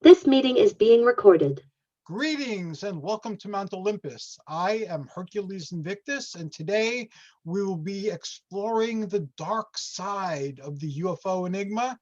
This meeting is being recorded. Greetings and welcome to Mount Olympus. I am Hercules Invictus, and today we will be exploring the dark side of the UFO Enigma,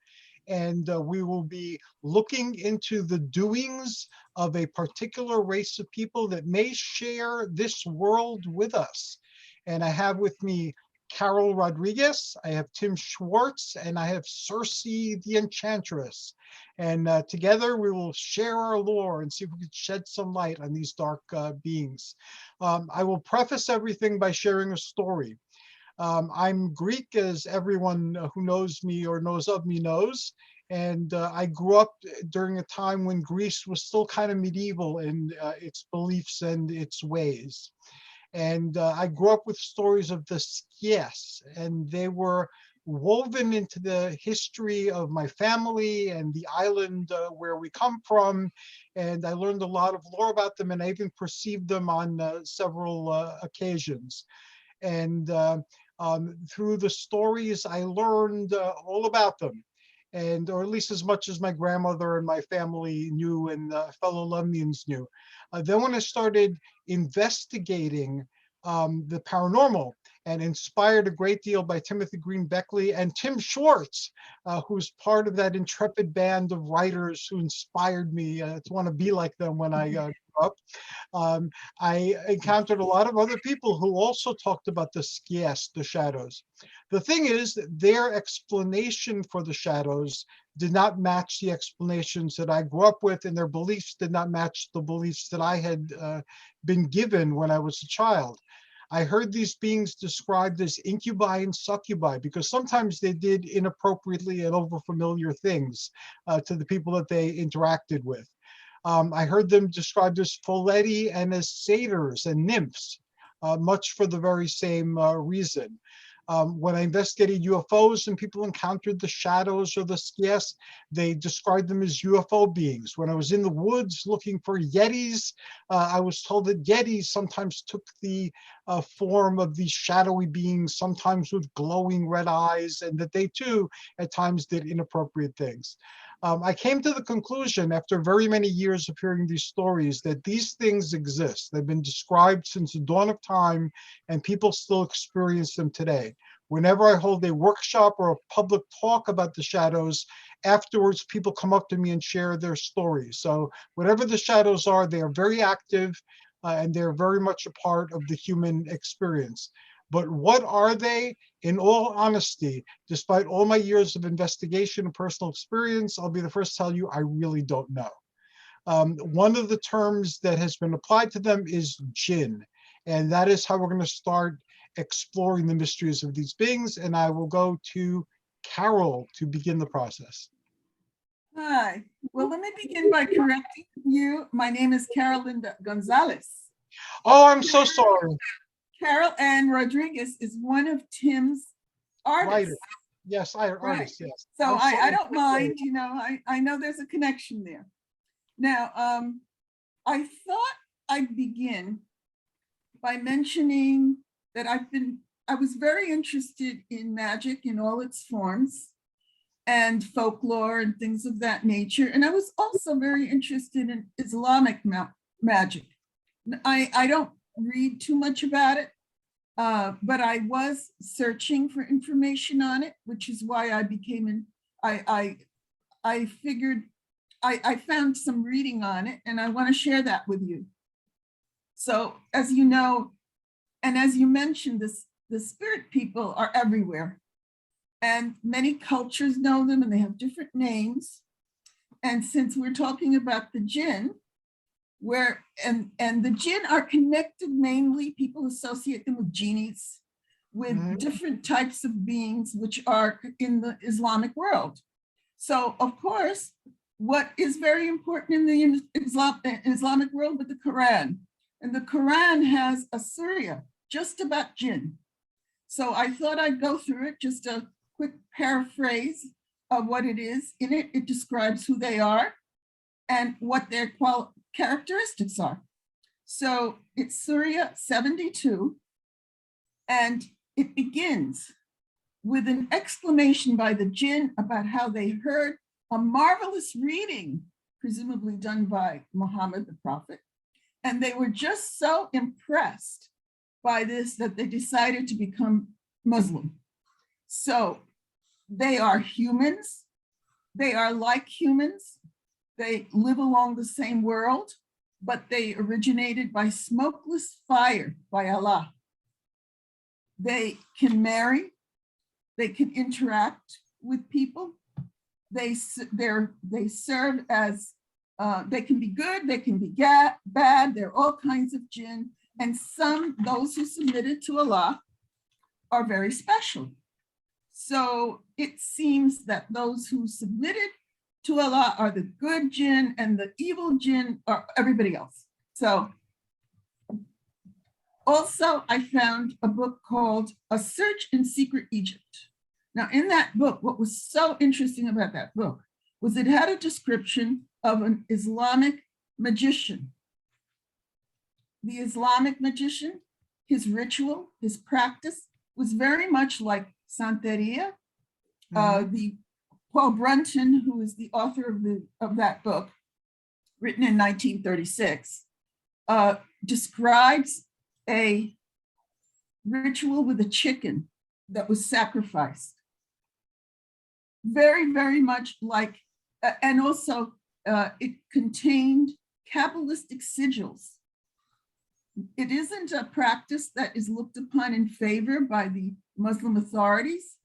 and we will be looking into the doings of a particular race of people that may share this world with us. And I have with me Carole Rodriguez, I have Tim Swartz, and I have Circe the Enchantress. And together we will share our lore and see if we can shed some light on these dark beings. I will preface everything by sharing a story. I'm Greek, as everyone who knows me or knows of me knows. And I grew up during a time when Greece was still kind of medieval in its beliefs and its ways. And I grew up with stories of the Skies, and they were woven into the history of my family and the island where we come from. And I learned a lot of lore about them, and I even perceived them on several occasions. And through the stories, I learned all about them, and or at least as much as my grandmother and my family knew and fellow Londonians knew. Then when I started investigating the paranormal, and inspired a great deal by Timothy Green Beckley and Tim Swartz, who's part of that intrepid band of writers who inspired me to want to be like them when I grew up. I encountered a lot of other people who also talked about the Skies, the shadows. The thing is, their explanation for the shadows did not match the explanations that I grew up with, and their beliefs did not match the beliefs that I had been given when I was a child. I heard these beings described as incubi and succubi because sometimes they did inappropriately and overfamiliar things to the people that they interacted with. I heard them described as foleti and as satyrs and nymphs, much for the very same reason. When I investigated UFOs and people encountered the shadows or the Skies, they described them as UFO beings. When I was in the woods looking for Yetis, I was told that Yetis sometimes took the form of these shadowy beings, sometimes with glowing red eyes, and that they too at times did inappropriate things. I came to the conclusion after very many years of hearing these stories that these things exist. They've been described since the dawn of time, and people still experience them today. Whenever I hold a workshop or a public talk about the shadows, afterwards people come up to me and share their stories. So whatever the shadows are, they are very active and they're very much a part of the human experience. But what are they? In all honesty, despite all my years of investigation and personal experience, I'll be the first to tell you I really don't know. One of the terms that has been applied to them is Djinn, and that is how we're going to start exploring the mysteries of these beings. And I will go to Carole to begin the process. Hi. Well, let me begin by correcting you. My name is Carole Gonzales. Oh, I'm so sorry. Carole Ann Rodriguez is one of Tim's artists. Writer. Yes, artist, yes. So I don't mind, you know, I know there's a connection there. Now, I thought I'd begin by mentioning that I was very interested in magic in all its forms and folklore and things of that nature. And I was also very interested in Islamic magic. I don't read too much about it, but I was searching for information on it, which is why I became I figured I found some reading on it, and I want to share that with you. So as you know, and as you mentioned, the spirit people are everywhere, and many cultures know them, and they have different names. And since we're talking about the Djinn, and the Djinn are connected mainly, people associate them with genies, with different types of beings which are in the Islamic world. So of course, what is very important in the Islamic world with the Quran, and the Quran has a surah just about Djinn. So I thought I'd go through it, just a quick paraphrase of what it is. In it, it describes who they are and what their characteristics are. So it's Surah 72, and it begins with an exclamation by the Djinn about how they heard a marvelous reading presumably done by Muhammad the prophet. And they were just so impressed by this that they decided to become Muslim. So they are humans. They are like humans. They live along the same world, but they originated by smokeless fire by Allah. They can marry. They can interact with people. They serve as, they can be good, they can be bad. They're all kinds of jinn. And those who submitted to Allah are very special. So it seems that those who submitted to Allah are the good jinn, and the evil jinn are everybody else. So also I found a book called A Search in Secret Egypt. Now in that book, what was so interesting about that book was it had a description of an Islamic magician. The Islamic magician, his ritual, his practice was very much like Santeria. The Paul Brunton, who is the author of that book, written in 1936, describes a ritual with a chicken that was sacrificed. Very, very much like, and also it contained Kabbalistic sigils. It isn't a practice that is looked upon in favor by the Muslim authorities,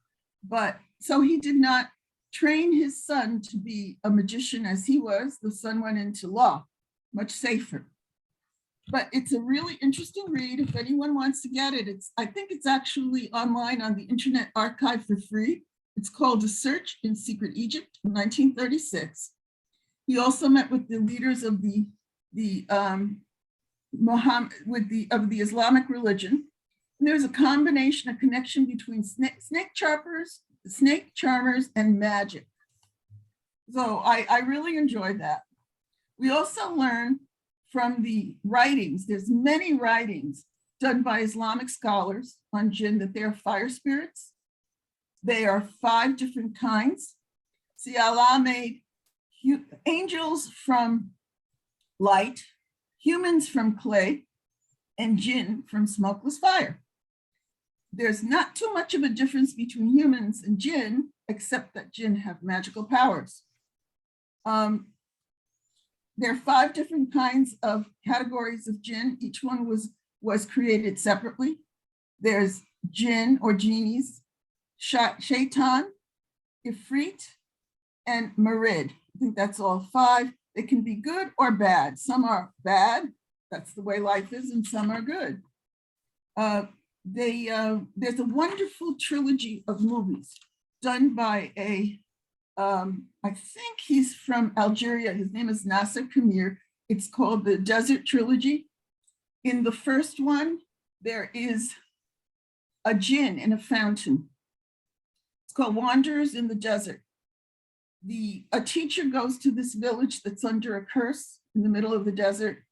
but so he did not train his son to be a magician as he was. The son went into law, much safer. But it's a really interesting read. If anyone wants to get it, I think it's actually online on the Internet Archive for free. It's called A Search in Secret Egypt in 1936. He also met with the leaders of the Islamic religion. And there's a combination, a connection between snake charmers and magic. So I really enjoyed that. We also learn from the writings, there's many writings done by Islamic scholars on jinn that they are fire spirits. They are 5 different kinds. See, Allah made angels from light, humans from clay, and jinn from smokeless fire. There's not too much of a difference between humans and jinn, except that jinn have magical powers. There are 5 different kinds of categories of jinn. Each one was created separately. There's jinn or genies, shaitan, ifrit, and marid. I think that's all 5. They can be good or bad. Some are bad, that's the way life is, and some are good. There's a wonderful trilogy of movies done by I think he's from Algeria. His name is Nasser Kamir. It's called the Desert Trilogy. In the first one, there is a jinn in a fountain. It's called Wanderers in the Desert. A teacher goes to this village that's under a curse in the middle of the desert.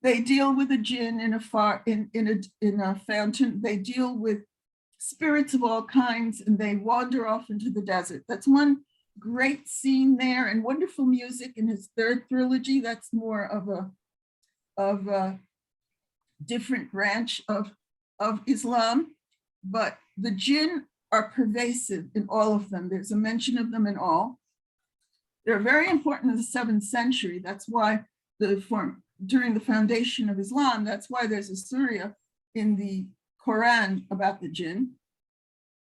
They deal with a jinn in a fountain. They deal with spirits of all kinds, and they wander off into the desert. That's one great scene there, and wonderful music in his third trilogy. That's more of a different branch of Islam, but the jinn are pervasive in all of them. There's a mention of them in all. They're very important in the 7th century. That's why during the foundation of Islam, that's why there's a surah in the Quran about the jinn.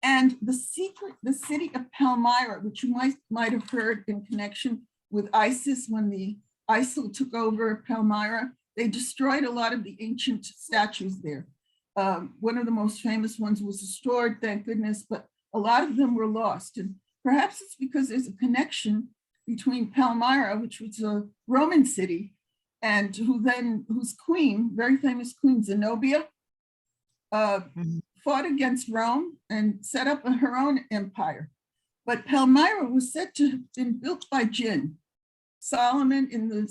And the city of Palmyra, which you might have heard in connection with ISIS, when the ISIL took over Palmyra, they destroyed a lot of the ancient statues there. One of the most famous ones was restored, thank goodness, but a lot of them were lost. And perhaps it's because there's a connection between Palmyra, which was a Roman city, and whose queen, very famous queen, Zenobia, fought against Rome and set up her own empire. But Palmyra was said to have been built by jinn. Solomon in the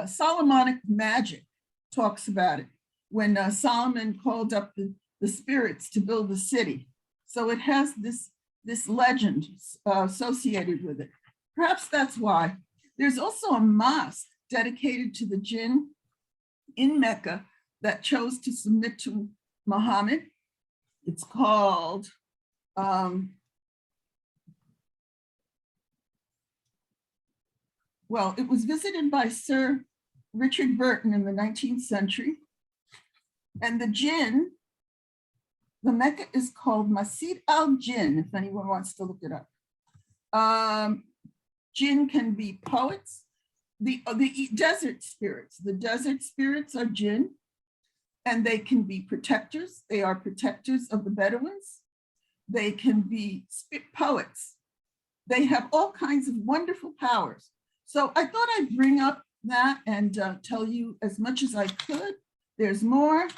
Solomonic magic talks about it, when Solomon called up the spirits to build the city. So it has this legend associated with it. Perhaps that's why. There's also a mosque dedicated to the Djinn in Mecca that chose to submit to Muhammad. It's called well, it was visited by Sir Richard Burton in the 19th century. And the Djinn, the Mecca is called Masjid al-Djinn, if anyone wants to look it up. Djinn can be poets, the desert spirits. The desert spirits are Djinn, and they can be protectors. They are protectors of the Bedouins. They can be poets. They have all kinds of wonderful powers. So I thought I'd bring up that and tell you as much as I could. There's more,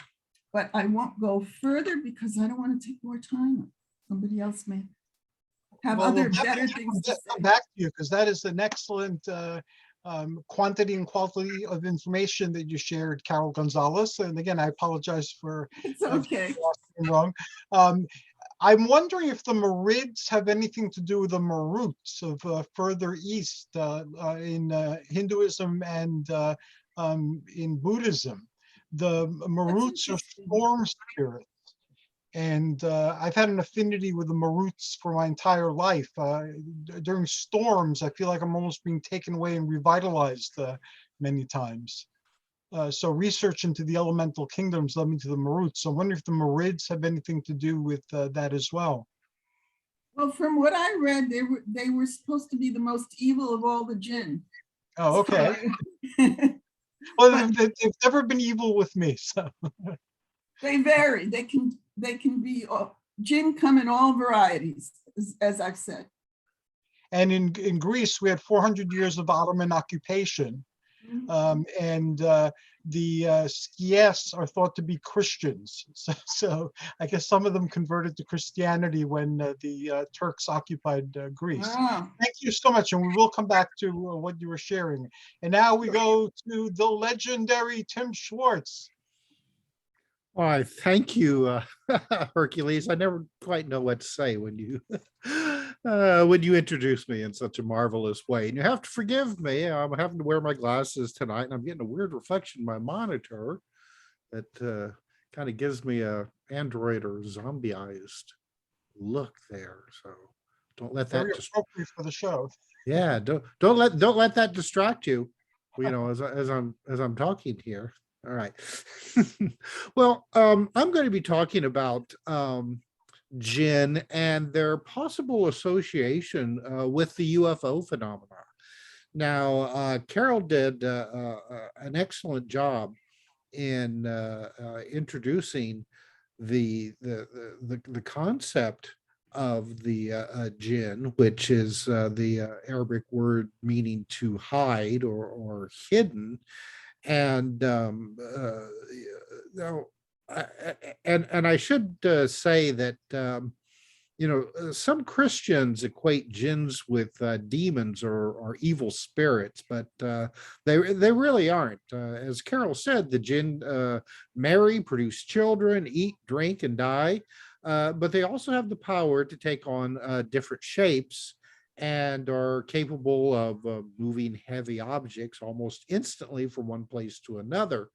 but I won't go further because I don't want to take more time. Somebody else may have other better things to say. Come back to you because that is an excellent quantity and quality of information that you shared, Carole Gonzales. And again, I apologize for It's okay. wrong. I'm wondering if the Marids have anything to do with the Maruts of further east in Hinduism and in Buddhism. The Maruts are storm spirits. And I've had an affinity with the Maruts for my entire life. During storms, I feel like I'm almost being taken away and revitalized many times. So research into the elemental kingdoms led me to the Maruts. So I wonder if the Marids have anything to do with that as well. Well, from what I read, they were supposed to be the most evil of all the Djinn. Oh, okay. So, Well, they've never been evil with me. So they vary. They can be Djinn come in all varieties, as I've said. And in Greece, we had 400 years of Ottoman occupation. And the Skies are thought to be Christians. So I guess some of them converted to Christianity when the Turks occupied Greece. Wow. Thank you so much. And we will come back to what you were sharing. And now we go to the legendary Tim Swartz. Why, thank you, Hercules. I never quite know what to say when you introduce me in such a marvelous way. And you have to forgive me. I'm having to wear my glasses tonight, and I'm getting a weird reflection in my monitor that kind of gives me a Android or zombieized look there. So don't let that Very appropriate for the show. Yeah, don't let that distract you. You know, as I'm talking here. All right. Well, I'm going to be talking about Djinn and their possible association with the UFO phenomena. Now, Carole did an excellent job in introducing the concept of the Djinn, which is the Arabic word meaning to hide or hidden. And now, and I should say that you know, some Christians equate jinns with demons or evil spirits, but they really aren't. As Carole said, the jinn marry, produce children, eat, drink, and die, but they also have the power to take on different shapes and are capable of moving heavy objects almost instantly from one place to another.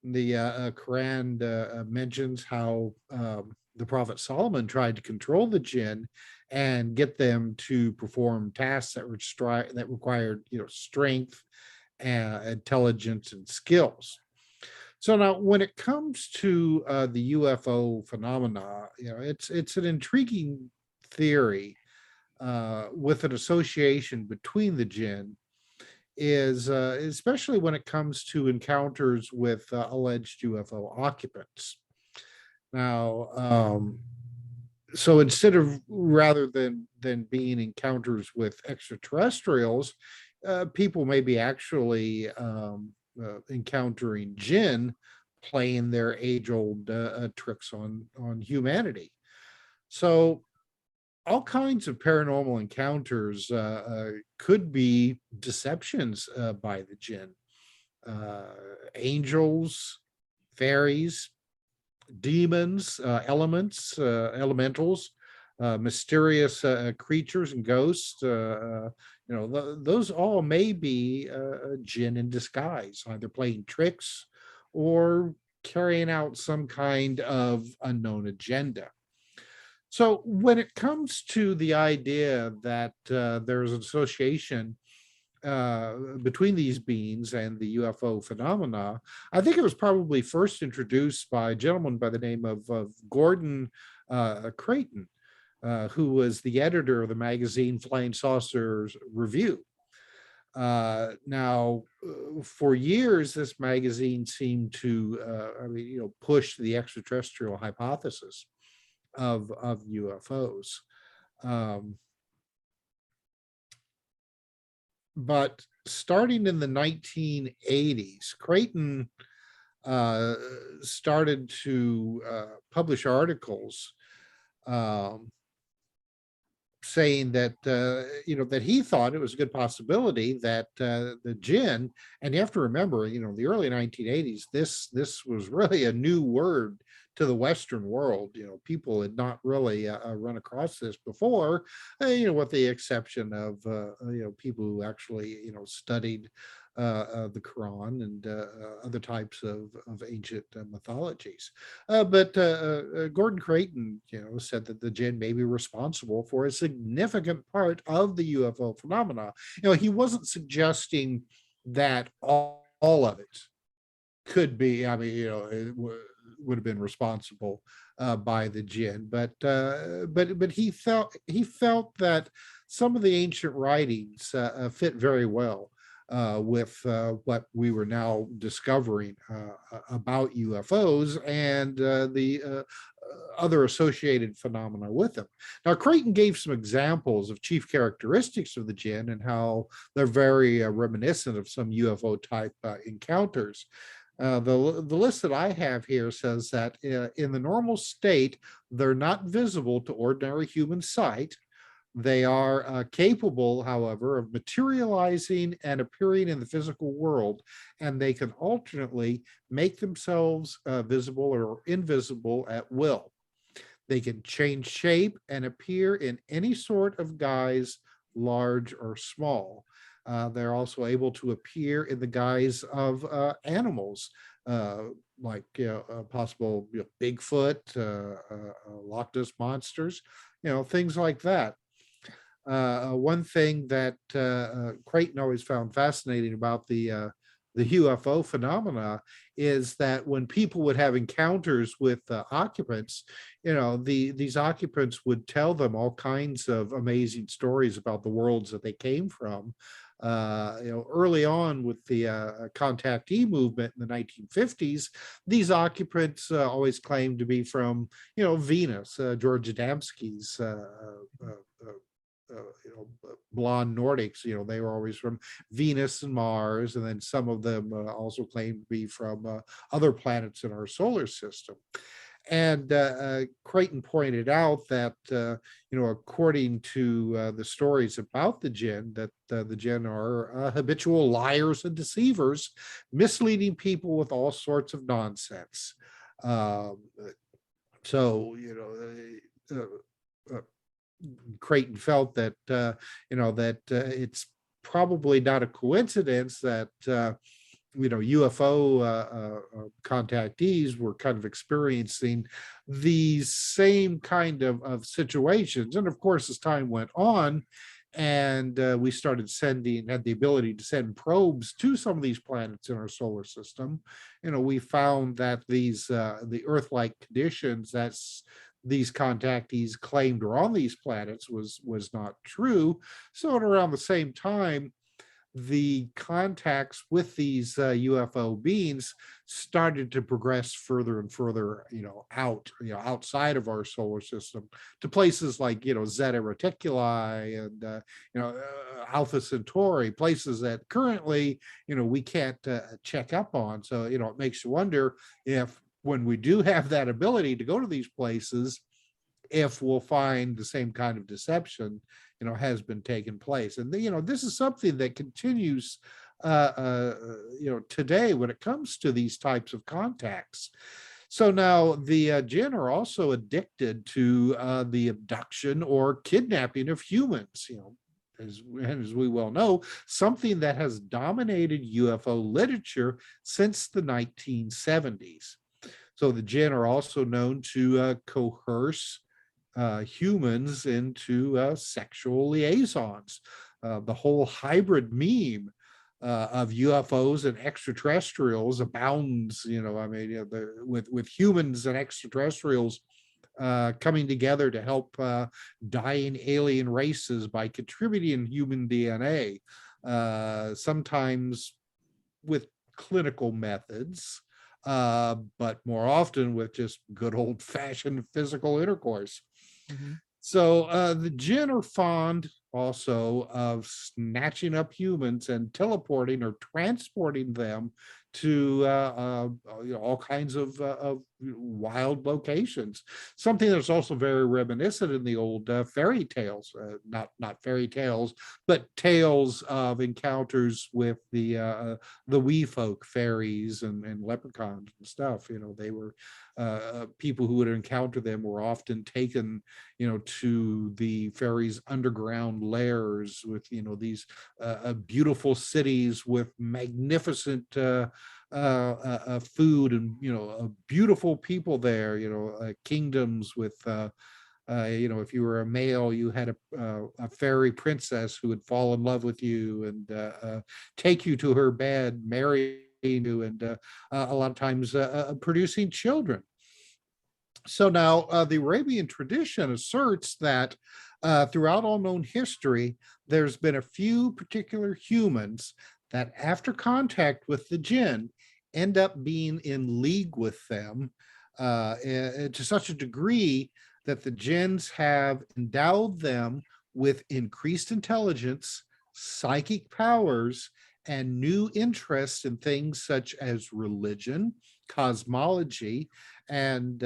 The Quran mentions how the Prophet Solomon tried to control the jinn and get them to perform tasks that required, you know, strength, intelligence, and skills. So now, when it comes to the UFO phenomena, you know, it's an intriguing theory with an association between the jinn, is especially when it comes to encounters with alleged UFO occupants. Now, so instead of rather than being encounters with extraterrestrials, people may be actually encountering jinn playing their age-old tricks on humanity. So all kinds of paranormal encounters could be deceptions by the jinn. Angels, fairies, demons, elementals, mysterious creatures and ghosts, you those all may be a Djinn in disguise, either playing tricks or carrying out some kind of unknown agenda. So when it comes to the idea that there's an association between these beings and the UFO phenomena, I think it was probably first introduced by a gentleman by the name of Gordon Creighton, who was the editor of the magazine Flying Saucers Review. Now, for years, this magazine seemed to, push the extraterrestrial hypothesis of UFOs. But starting in the 1980s, Creighton started to publish articles saying that that he thought it was a good possibility that the Djinn, and you have to remember, the early 1980s, this was really a new word to the Western world. People had not really run across this before, with the exception of people who actually studied the Quran and other types of ancient mythologies. But Gordon Creighton, said that the Djinn may be responsible for a significant part of the UFO phenomena. He wasn't suggesting that all of it could be, it would have been responsible by the Djinn, but he felt that some of the ancient writings fit very well with what we were now discovering about UFOs and the other associated phenomena with them. Now, Creighton gave some examples of chief characteristics of the Djinn and how they're very reminiscent of some UFO type encounters. The list that I have here says that in the normal state, they're not visible to ordinary human sight. They are capable, however, of materializing and appearing in the physical world, and they can alternately make themselves visible or invisible at will. They can change shape and appear in any sort of guise, large or small. They're also able to appear in the guise of animals, like possible Bigfoot, Loch Ness monsters, things like that. One thing that Creighton always found fascinating about the UFO phenomena is that when people would have encounters with occupants, these occupants would tell them all kinds of amazing stories about the worlds that they came from. Early on with the contactee movement in the 1950s, these occupants always claimed to be from, Venus, George Adamski's blonde Nordics, they were always from Venus and Mars, and then some of them also claimed to be from other planets in our solar system. And Creighton pointed out that, according to the stories about the Djinn, that the Djinn are habitual liars and deceivers, misleading people with all sorts of nonsense. Creighton felt that it's probably not a coincidence that UFO contactees were kind of experiencing these same kind of situations. And of course, as time went on and we started had the ability to send probes to some of these planets in our solar system, we found that the Earth-like conditions these contactees claimed were on these planets was not true. So at around the same time, the contacts with these UFO beings started to progress further and further, outside of our solar system to places like, Zeta Reticuli and, Alpha Centauri, places that currently, we can't check up on. So, it makes you wonder if when we do have that ability to go to these places, if we'll find the same kind of deception, has been taking place. And, this is something that continues, today when it comes to these types of contacts. So now the Djinn are also addicted to the abduction or kidnapping of humans. as we well know, something that has dominated UFO literature since the 1970s. So the Djinn are also known to coerce humans into sexual liaisons. The whole hybrid meme of UFOs and extraterrestrials abounds. I mean, with humans and extraterrestrials coming together to help dying alien races by contributing human DNA, sometimes with clinical methods, but more often with just good old-fashioned physical intercourse. So the Djinn are fond also of snatching up humans and teleporting or transporting them to all kinds of wild locations. Something that's also very reminiscent in the old fairy tales, not fairy tales, but tales of encounters with the wee folk, fairies and leprechauns and stuff. They were people who would encounter them were often taken, to the fairies' underground lairs with, these beautiful cities with magnificent food and, beautiful people there, kingdoms with, if you were a male, you had a fairy princess who would fall in love with you and take you to her bed, marry you, and a lot of times producing children. So now the Arabian tradition asserts that throughout all known history, there's been a few particular humans that after contact with the Djinn end up being in league with them to such a degree that the Jinns have endowed them with increased intelligence, psychic powers, and new interests in things such as religion, cosmology, and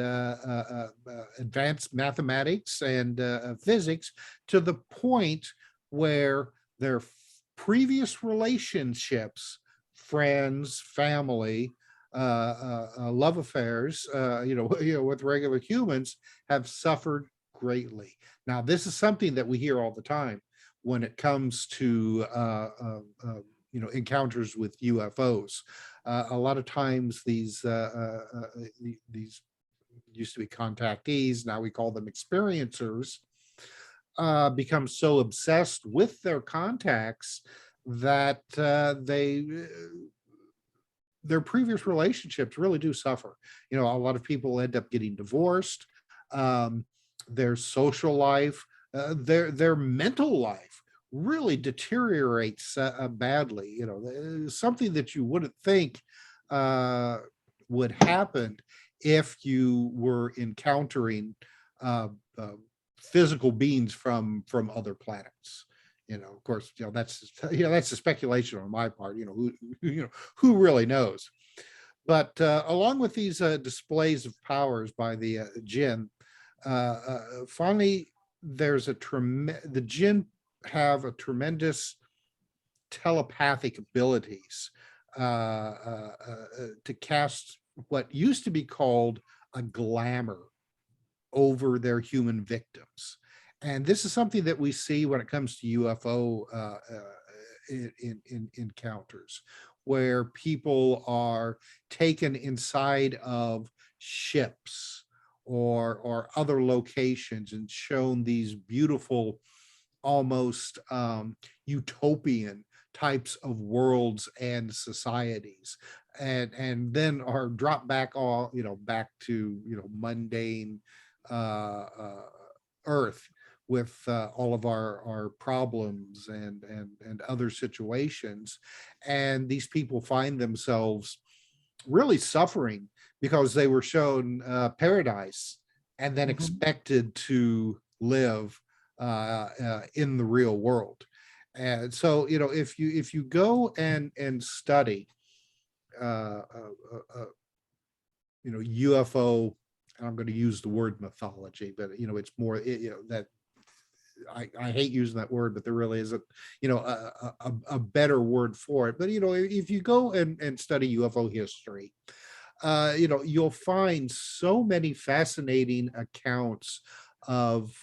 advanced mathematics and physics, to the point where their previous relationships, friends, family, love affairs, with regular humans have suffered greatly. Now, this is something that we hear all the time when it comes to encounters with UFOs. A lot of times these used to be contactees, now we call them experiencers, become so obsessed with their contacts that their previous relationships really do suffer. A lot of people end up getting divorced. Their social life, their mental life really deteriorates badly. Something that you wouldn't think would happen if you were encountering physical beings from other planets. Of course, that's a speculation on my part. Who really knows? But along with these displays of powers by the Djinn, finally, the Djinn have a tremendous telepathic abilities to cast what used to be called a glamour over their human victims. And this is something that we see when it comes to UFO in encounters, where people are taken inside of ships or other locations and shown these beautiful, almost utopian types of worlds and societies, and then are dropped back back to mundane Earth with all of our problems and other situations. And these people find themselves really suffering because they were shown paradise and then expected to live in the real world. And so, if you go and study UFO, and I'm going to use the word mythology, but it's more that I hate using that word, but there really isn't a better word for it. But if you go and study UFO history, you'll find so many fascinating accounts of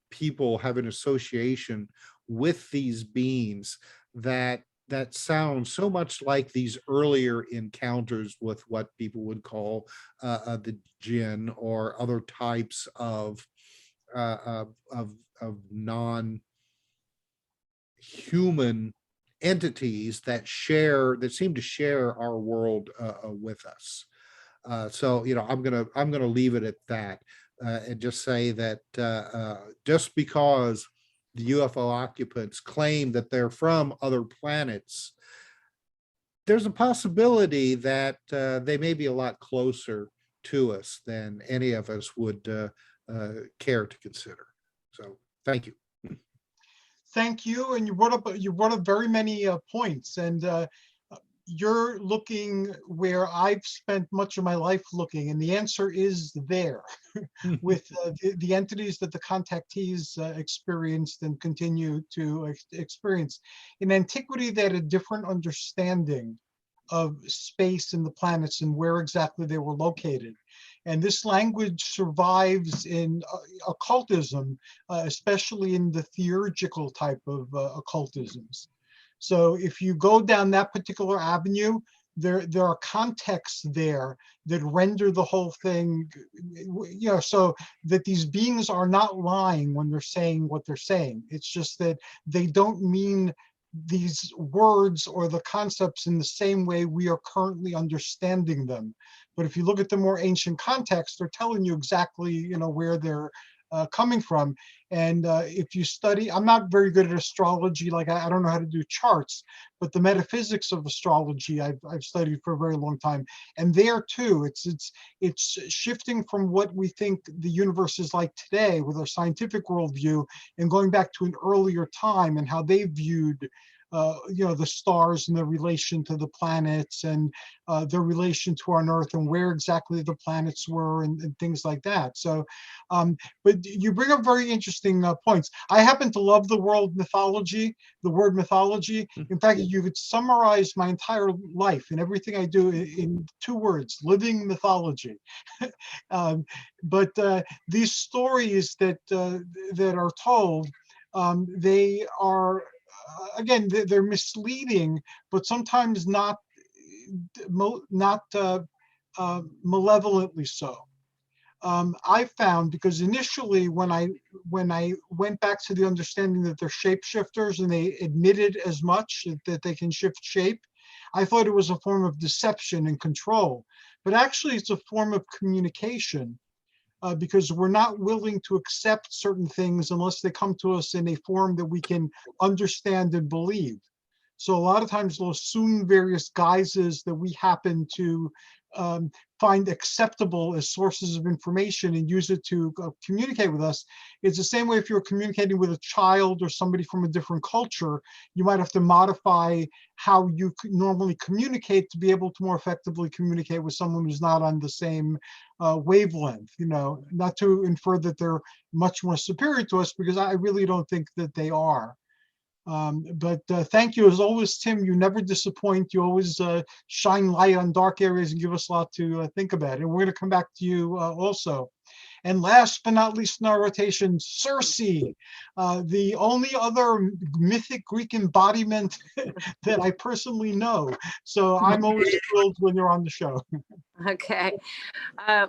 people having association with these beings that sound so much like these earlier encounters with what people would call the Djinn or other types of non-human entities that seem to share our world with us. So, I'm gonna leave it at that and just say that just because the UFO occupants claim that they're from other planets, there's a possibility that they may be a lot closer to us than any of us would care to consider. So, thank you. Thank you. And you brought up very many points, and you're looking where I've spent much of my life looking, and the answer is there with the entities that the contactees experienced and continue to experience. In antiquity, they had a different understanding of space and the planets and where exactly they were located. And this language survives in occultism, especially in the theurgical type of occultisms. So if you go down that particular avenue, there are contexts there that render the whole thing, so that these beings are not lying when they're saying what they're saying. It's just that they don't mean these words or the concepts in the same way we are currently understanding them. But if you look at the more ancient context, they're telling you exactly, where they're coming from. And if you study, I'm not very good at astrology, like I don't know how to do charts, but the metaphysics of astrology I've studied for a very long time. And there too, it's shifting from what we think the universe is like today with our scientific worldview and going back to an earlier time and how they viewed the stars and their relation to the planets and their relation to our Earth and where exactly the planets were and things like that. So, but you bring up very interesting points. I happen to love the word mythology. In fact, you could summarize my entire life and everything I do in 2 words: living mythology. But these stories that are told, they are, again, they're misleading, but sometimes not malevolently so. I found, because initially when I went back to the understanding that they're shapeshifters and they admitted as much that they can shift shape, I thought it was a form of deception and control, but actually it's a form of communication. Because we're not willing to accept certain things unless they come to us in a form that we can understand and believe. So a lot of times they'll assume various guises that we happen to find acceptable as sources of information and use it to communicate with us. It's the same way if you're communicating with a child or somebody from a different culture, you might have to modify how you normally communicate to be able to more effectively communicate with someone who's not on the same wavelength, not to infer that they're much more superior to us, because I really don't think that they are. But thank you as always, Tim. You never disappoint. You always shine light on dark areas and give us a lot to think about. And we're going to come back to you also. And last but not least in our rotation, Circe, the only other mythic Greek embodiment that I personally know. So I'm always thrilled when you're on the show. Okay.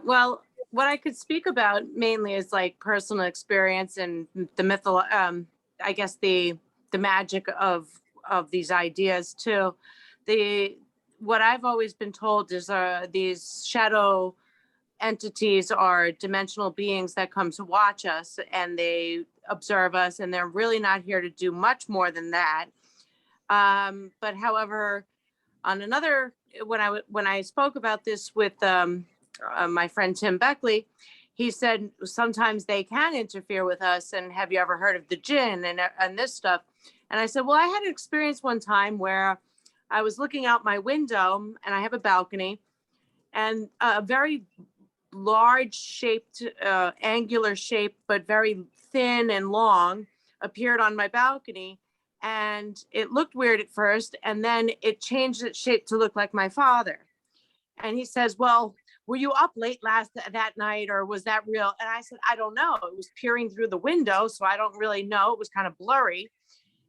Well, what I could speak about mainly is like personal experience and the I guess the magic of these ideas too. What I've always been told is these shadow entities are dimensional beings that come to watch us and they observe us, and they're really not here to do much more than that. But however, on another, when I spoke about this with my friend Tim BECKLEY, he said sometimes they can interfere with us. And have you ever heard of the Djinn and this stuff? And I said, well, I had an experience one time where I was looking out my window, and I have a balcony, and a very large shaped, angular shape, but very thin and long, appeared on my balcony. And it looked weird at first, and then it changed its shape to look like my father. And he says, well, were you up late that night, or was that real? And I said, I don't know. It was peering through the window, so I don't really know. It was kind of blurry.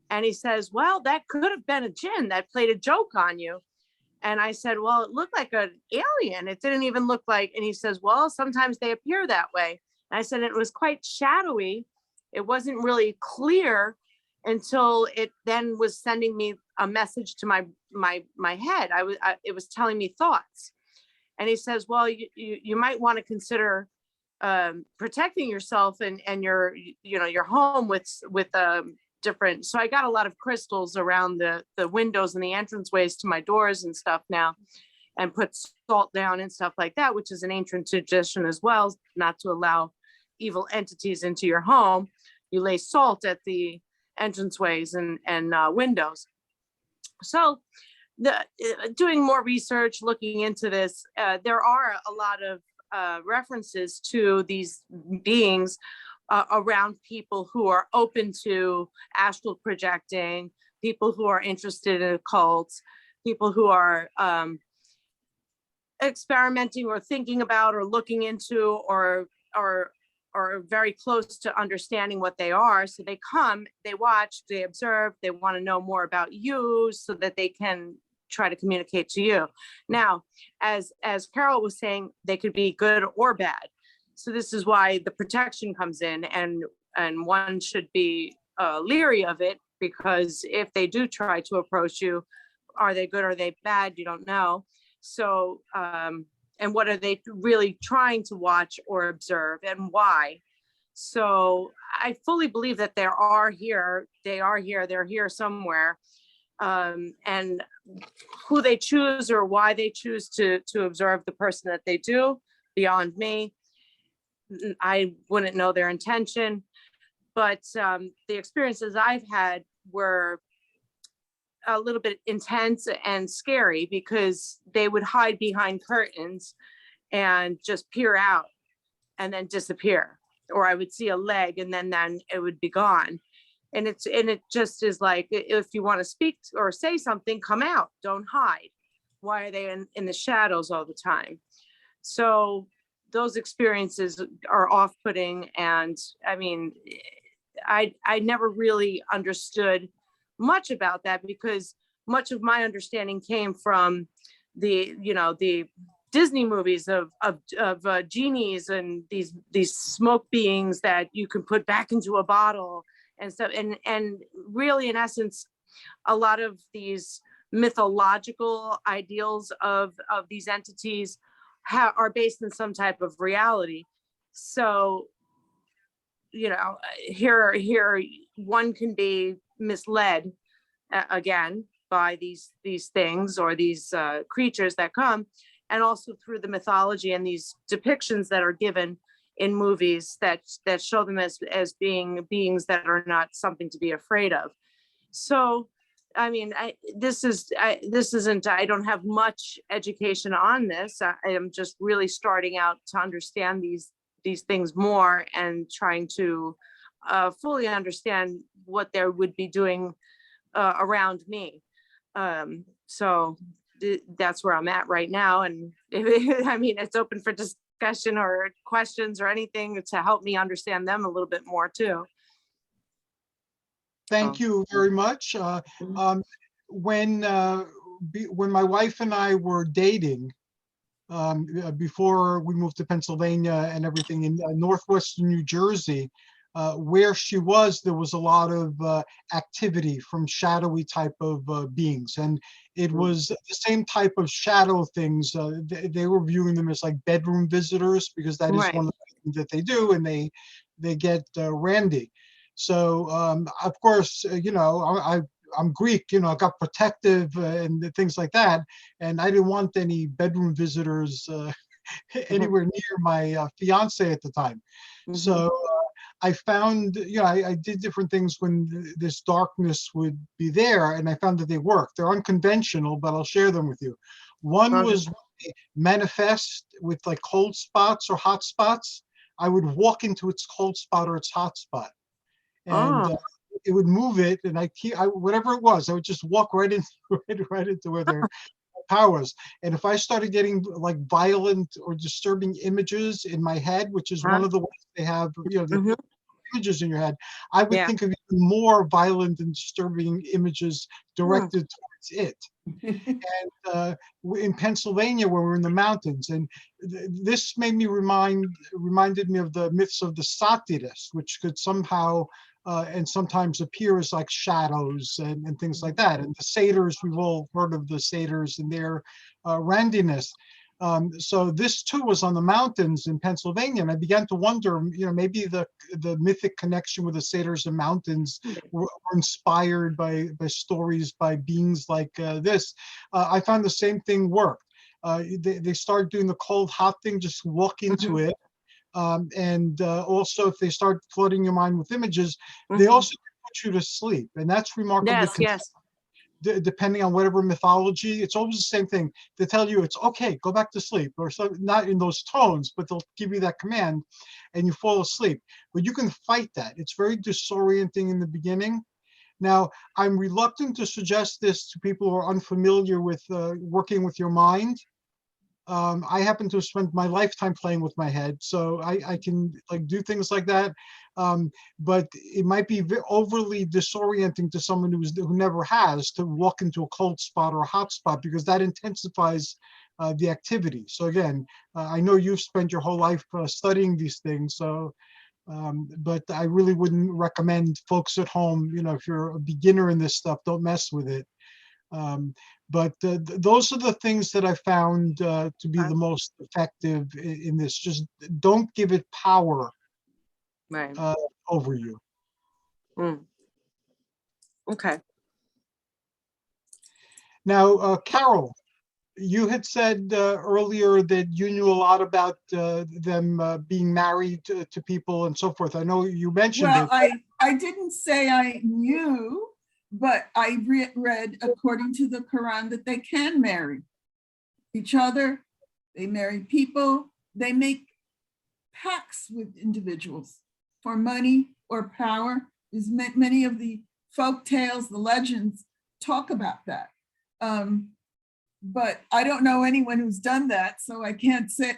And he says, well, that could have been a djinn that played a joke on you. And I said, well, it looked like an alien. It didn't even look like, and he says, well, sometimes they appear that way. And I said, it was quite shadowy. It wasn't really clear until it then was sending me a message to my head. It was telling me thoughts. And he says, well, you might want to consider protecting yourself and your home with different. So I got a lot of crystals around the windows and the entranceways to my doors and stuff now, and put salt down and stuff like that, which is an ancient tradition as well, not to allow evil entities into your home. You lay salt at the entranceways and windows. So doing more research, looking into this, there are a lot of references to these beings around people who are open to astral projecting, people who are interested in occults, people who are experimenting or thinking about or looking into or very close to understanding what they are. So they come, they watch, they observe, they want to know more about you so that they can try to communicate to you. Now, as Carole was saying, they could be good or bad. So this is why the protection comes in, and one should be leery of it, because if they do try to approach you, are they good or are they bad? You don't know. So, and what are they really trying to watch or observe, and why? So I fully believe that they're here somewhere. And who they choose or why they choose to observe the person that they do, beyond me. I wouldn't know their intention, but the experiences I've had were a little bit intense and scary, because they would hide behind curtains and just peer out and then disappear. Or I would see a leg and then it would be gone. And it just is like, if you want to speak or say something, come out, don't hide. Why are they in the shadows all the time? So those experiences are off-putting. And I mean, I never really understood much about that, because much of my understanding came from the Disney movies of genies and these smoke beings that you can put back into a bottle and stuff. And really, in essence, a lot of these mythological ideals of these entities are based in some type of reality. So, here one can be misled again by these things or these creatures that come, and also through the mythology and these depictions that are given in movies that show them as being beings that are not something to be afraid of. So, I mean, I don't have much education on this. I am just really starting out to understand these things more, and trying to fully understand what they would be doing around me. So that's where I'm at right now. And I mean, it's open for discussion or questions or anything to help me understand them a little bit more too. Thank you very much. When my wife and I were dating, before we moved to Pennsylvania and everything, in northwestern New Jersey, where she was, there was a lot of activity from shadowy type of beings, and it was the same type of shadow things. They were viewing them as like bedroom visitors, because that is Right. one of the things that they do, and they get randy. So of course, I'm Greek, I got protective and things like that, and I didn't want any bedroom visitors anywhere near my fiance at the time. So I found, I did different things when this darkness would be there, and I found that they work. They're unconventional, but I'll share them with you. One was when they manifest with like cold spots or hot spots. I would walk into its cold spot or its hot spot, and it would move it, and whatever it was, I would just walk right into where their power was. And if I started getting like violent or disturbing images in my head, which is one of the ways they have, the images in your head, I would think of it more violent and disturbing images directed towards it. And in Pennsylvania, where we're in the mountains, and this made me reminded me of the myths of the satyrs, which could somehow and sometimes appear as like shadows and things like that. And the satyrs, we've all heard of the satyrs and their randomness. So this too was on the mountains in Pennsylvania, and I began to wonder, maybe the mythic connection with the satyrs and mountains were inspired by stories by beings like this. I found the same thing worked. They started doing the cold hot thing, just walk into it. And also, if they start flooding your mind with images, they also put you to sleep, and that's remarkably Yes. depending on whatever mythology. It's always the same thing. They tell you it's okay, go back to sleep, or so, not in those tones, but they'll give you that command, and you fall asleep. But you can fight that. It's very disorienting in the beginning. Now, I'm reluctant to suggest this to people who are unfamiliar with working with your mind. I happen to have spent my lifetime playing with my head, so I can do things like that. But it might be overly disorienting to someone who never has to walk into a cold spot or a hot spot, because that intensifies the activity. So again, I know you've spent your whole life studying these things, so but I really wouldn't recommend folks at home, if you're a beginner in this stuff, don't mess with it. But those are the things that I found to be the most effective in this. Just don't give it power over you. Okay. Now, Carole, you had said earlier that you knew a lot about them being married to people and so forth. I know you mentioned it. Well, I didn't say I knew, but I read according to the Quran that they can marry each other. They marry people. They make pacts with individuals for money or power. There's many of the folk tales, the legends talk about that. But I don't know anyone who's done that, so I can't say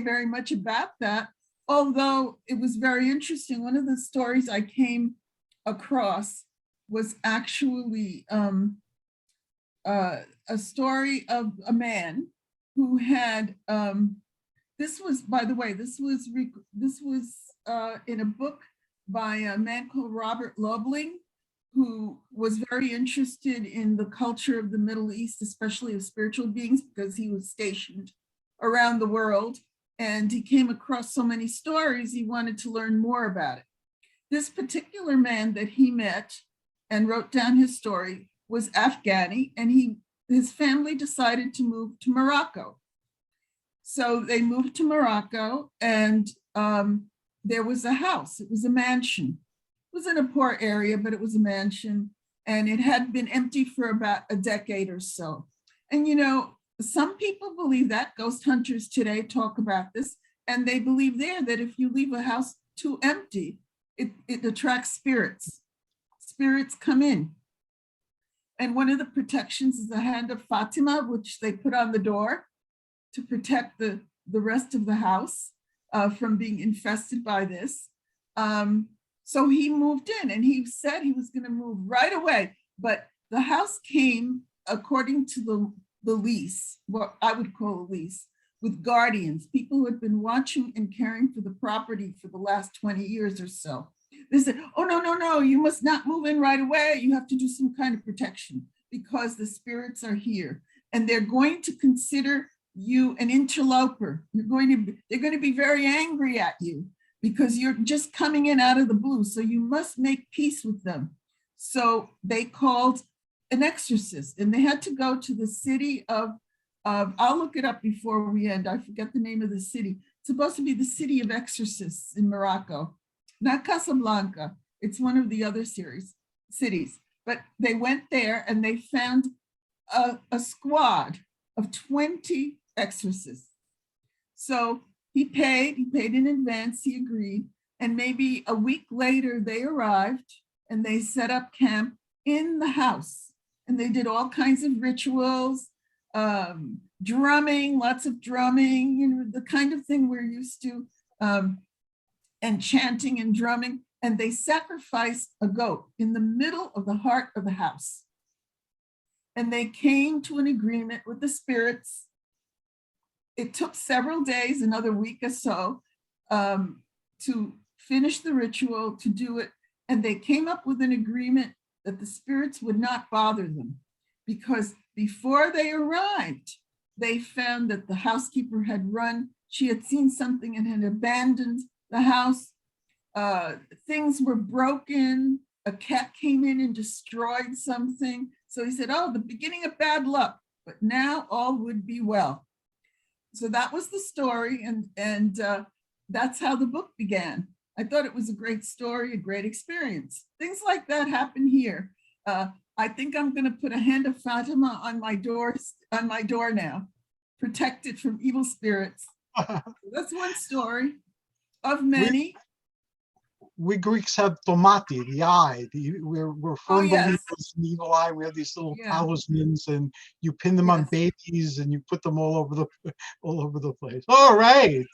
very much about that. Although it was very interesting. One of the stories I came across was actually a story of a man who had, this was, by the way, this was in a book by a man called Robert Lobling, who was very interested in the culture of the Middle East, especially of spiritual beings, because he was stationed around the world. And he came across so many stories, he wanted to learn more about it. This particular man that he met and wrote down his story was Afghani, and his family decided to move to Morocco. So they moved to Morocco, and there was a house. It was a mansion. It was in a poor area, but it was a mansion, and it had been empty for about a decade or so. And some people believe that, ghost hunters today talk about this, and they believe there that if you leave a house too empty, it attracts spirits. Spirits come in. And one of the protections is the hand of Fatima, which they put on the door to protect the rest of the house from being infested by this. So he moved in, and he said he was going to move right away. But the house came, according to the lease, what I would call a lease, with guardians, people who had been watching and caring for the property for the last 20 years or so. They said, oh, no, you must not move in right away. You have to do some kind of protection because the spirits are here. And they're going to consider you an interloper. They're going to be very angry at you because you're just coming in out of the blue. So you must make peace with them. So they called an exorcist, and they had to go to the city of I'll look it up before we end. I forget the name of the city. It's supposed to be the city of exorcists in Morocco, not Casablanca. It's one of the other cities. But they went there and they found a squad of 20 exorcists. So he paid in advance, he agreed. And maybe a week later they arrived and they set up camp in the house. And they did all kinds of rituals, drumming, lots of drumming, the kind of thing we're used to, and chanting and drumming. and they sacrificed a goat in the middle of the heart of the house. And they came to an agreement with the spirits. It took several days, another week or so, to finish the ritual, to do it. And they came up with an agreement that the spirits would not bother them, because before they arrived, they found that the housekeeper had run. She had seen something and had abandoned the house. Things were broken. A cat came in and destroyed something. So he said, oh, the beginning of bad luck, but now all would be well. So that was the story, and that's how the book began. I thought it was a great story, a great experience. Things like that happen here. I think I'm going to put a hand of Fatima on my door now, protect it from evil spirits. That's one story of many. We Greeks have tomati, the eye. We're firm yes. believers in the evil eye. We have these little Yeah. talismans, and you pin them on Yes. babies, and you put them all over the place. All right.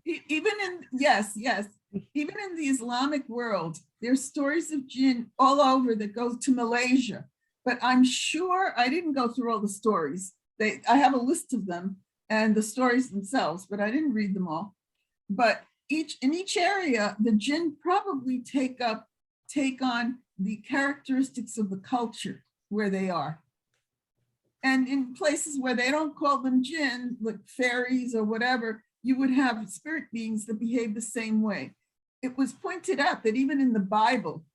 Even in, yes, even in the Islamic world, there's stories of jinn all over that go to Malaysia. But I'm sure I didn't go through all the stories. I have a list of them and the stories themselves, but I didn't read them all. But in each area, the jinn probably take on the characteristics of the culture where they are. And in places where they don't call them jinn, like fairies or whatever, you would have spirit beings that behave the same way. It was pointed out that even in the Bible,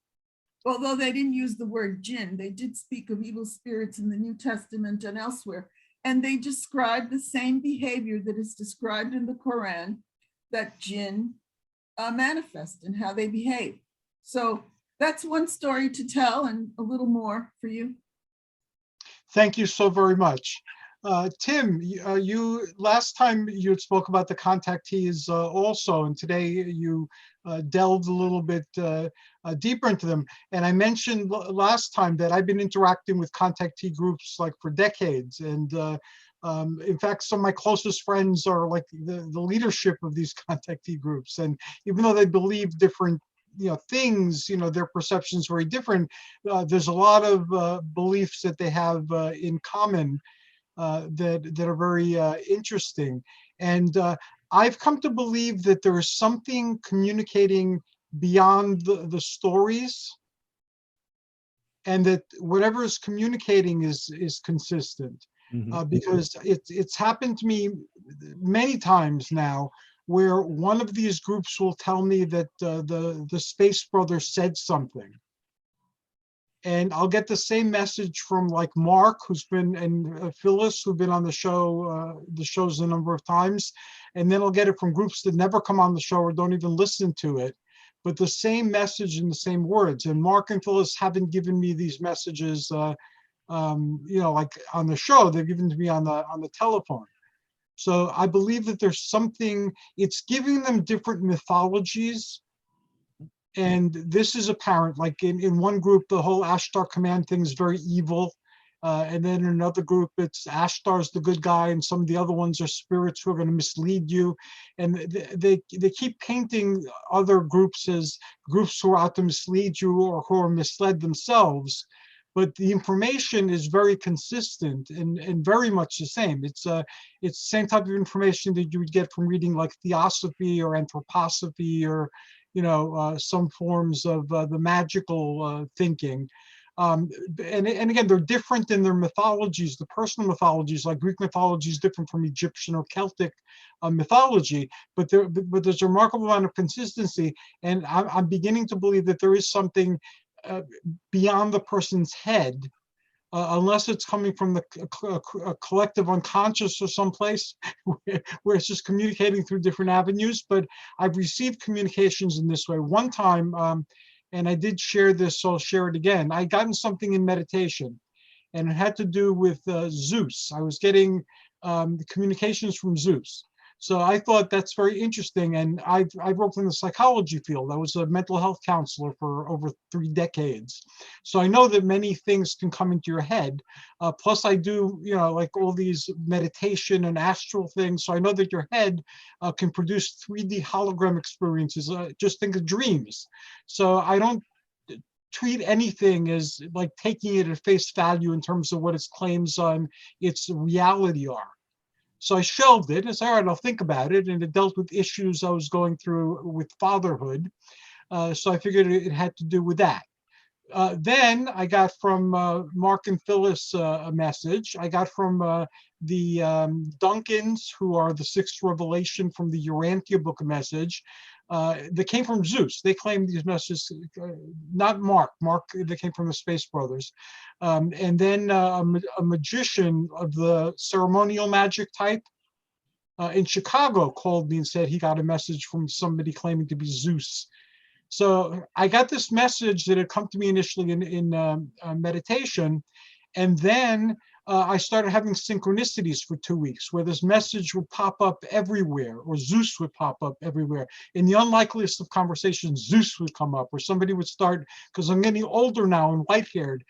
although they didn't use the word jinn, they did speak of evil spirits in the New Testament and elsewhere. And they described the same behavior that is described in the Quran, that jinn manifest and how they behave. So that's one story to tell, and a little more for you. Thank you so very much. Tim, you last time you spoke about the contactees also, and today you delved a little bit deeper into them. And I mentioned last time that I've been interacting with contactee groups like for decades. And in fact, some of my closest friends are like the leadership of these contactee groups. And even though they believe different things, their perceptions very different, there's a lot of beliefs that they have in common that are very interesting. And I've come to believe that there is something communicating beyond the stories, and that whatever is communicating is consistent. Because it's happened to me many times now, where one of these groups will tell me that the Space Brothers said something. And I'll get the same message from like Mark, who's been, and Phyllis, who've been on the shows a number of times. And then I'll get it from groups that never come on the show or don't even listen to it, but the same message in the same words. And Mark and Phyllis haven't given me these messages, like on the show. They've given to me on the telephone. So I believe that there's something, it's giving them different mythologies. And this is apparent, like in one group, the whole Ashtar command thing is very evil. And then in another group, it's Ashtar's the good guy, and some of the other ones are spirits who are going to mislead you. And they keep painting other groups as groups who are out to mislead you or who are misled themselves. But the information is very consistent and very much the same. It's the same type of information that you would get from reading like theosophy or anthroposophy or some forms of the magical thinking. And again, they're different in their mythologies. The personal mythologies, like Greek mythology, is different from Egyptian or Celtic mythology. But there's a remarkable amount of consistency, and I'm beginning to believe that there is something beyond the person's head, unless it's coming from a collective unconscious or someplace where it's just communicating through different avenues. But I've received communications in this way. One time, and I did share this, so I'll share it again. I gotten something in meditation, and it had to do with Zeus. I was getting the communications from Zeus. So I thought that's very interesting. And I worked in the psychology field. I was a mental health counselor for over 3 decades. So I know that many things can come into your head. Plus I do, like all these meditation and astral things. So I know that your head can produce 3D hologram experiences. Just think of dreams. So I don't treat anything as like taking it at face value in terms of what its claims on its reality are. So I shelved it. I said, all right, I'll think about it. And it dealt with issues I was going through with fatherhood. So I figured it had to do with that. Then I got from Mark and Phyllis a message. I got from the Duncans, who are the sixth revelation from the Urantia book of message. That came from Zeus. They claimed these messages, not Mark. They came from the Space Brothers. And then a magician of the ceremonial magic type in Chicago called me and said he got a message from somebody claiming to be Zeus. So I got this message that had come to me initially in meditation. And then I started having synchronicities for 2 weeks where this message would pop up everywhere, or Zeus would pop up everywhere. In the unlikeliest of conversations, Zeus would come up, or somebody would start, because I'm getting older now and white-haired,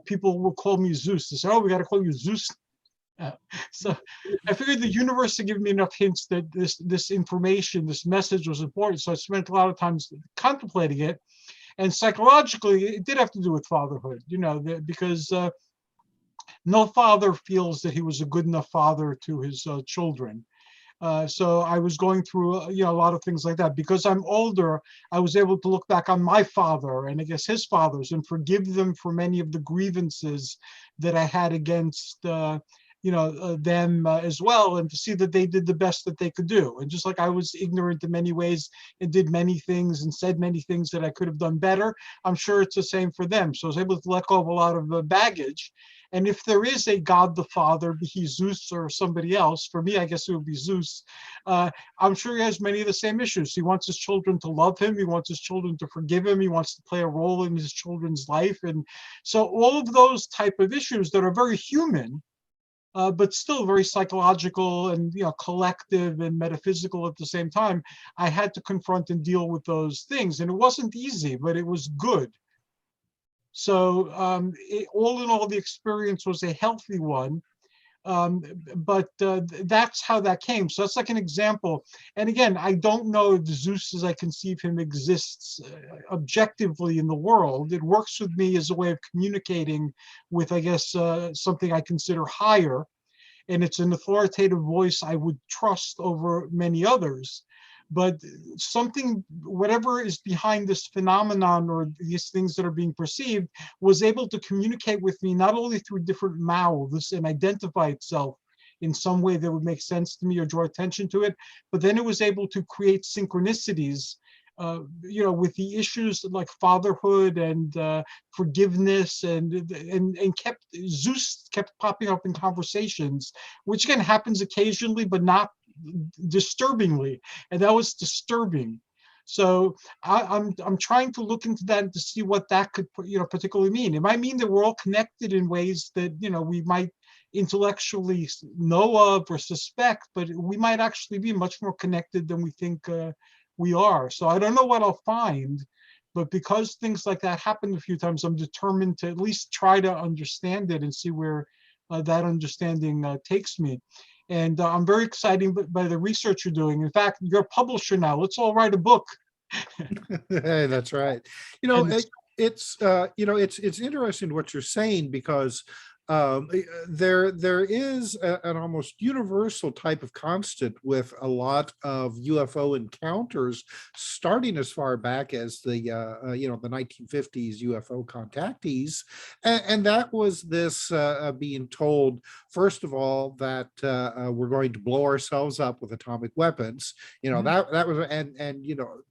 people will call me Zeus. They say, oh, we got to call you Zeus. So I figured the universe had given me enough hints that this information, this message was important. So I spent a lot of time contemplating it. And psychologically, it did have to do with fatherhood, because no father feels that he was a good enough father to his children. So I was going through, a lot of things like that. Because I'm older, I was able to look back on my father and I guess his fathers and forgive them for many of the grievances that I had against them as well, and to see that they did the best that they could do. And just like I was ignorant in many ways and did many things and said many things that I could have done better, I'm sure it's the same for them. So I was able to let go of a lot of baggage. And if there is a God the Father, be he Zeus or somebody else, for me, I guess it would be Zeus, I'm sure he has many of the same issues. He wants his children to love him. He wants his children to forgive him. He wants to play a role in his children's life. And so all of those type of issues that are very human, but still very psychological and collective and metaphysical at the same time, I had to confront and deal with those things. And it wasn't easy, but it was good. So all in all, the experience was a healthy one. But that's how that came. So that's like an example. And again, I don't know if Zeus, as I conceive him, exists objectively in the world. It works with me as a way of communicating with, I guess, something I consider higher. And it's an authoritative voice I would trust over many others. But something, whatever is behind this phenomenon or these things that are being perceived, was able to communicate with me not only through different mouths and identify itself in some way that would make sense to me or draw attention to it, but then it was able to create synchronicities, with the issues like fatherhood and forgiveness, and Zeus kept popping up in conversations, which again happens occasionally, but not disturbingly, and that was disturbing. So I'm trying to look into that to see what that could particularly mean. It might mean that we're all connected in ways that we might intellectually know of or suspect, but we might actually be much more connected than we think we are. So I don't know what I'll find, but because things like that happen a few times, I'm determined to at least try to understand it and see where that understanding takes me. And I'm very excited by the research you're doing. In fact, you're a publisher now. Let's all write a book. Hey, that's right. It's interesting what you're saying, because there is an almost universal type of constant with a lot of UFO encounters, starting as far back as the 1950s UFO contactees, and that was this being told, first of all, that we're going to blow ourselves up with atomic weapons. That was, and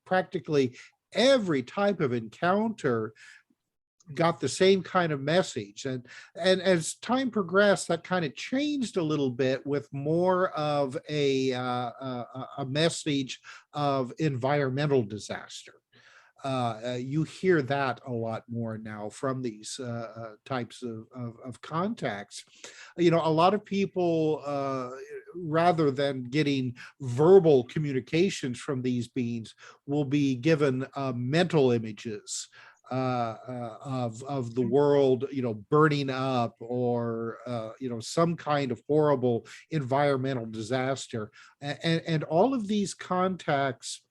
practically every type of encounter got the same kind of message, and as time progressed, that kind of changed a little bit with more of a message of environmental disaster. You hear that a lot more now from these types of contacts. A lot of people rather than getting verbal communications from these beings, will be given mental images of the world, burning up, or some kind of horrible environmental disaster, and all of these contacts.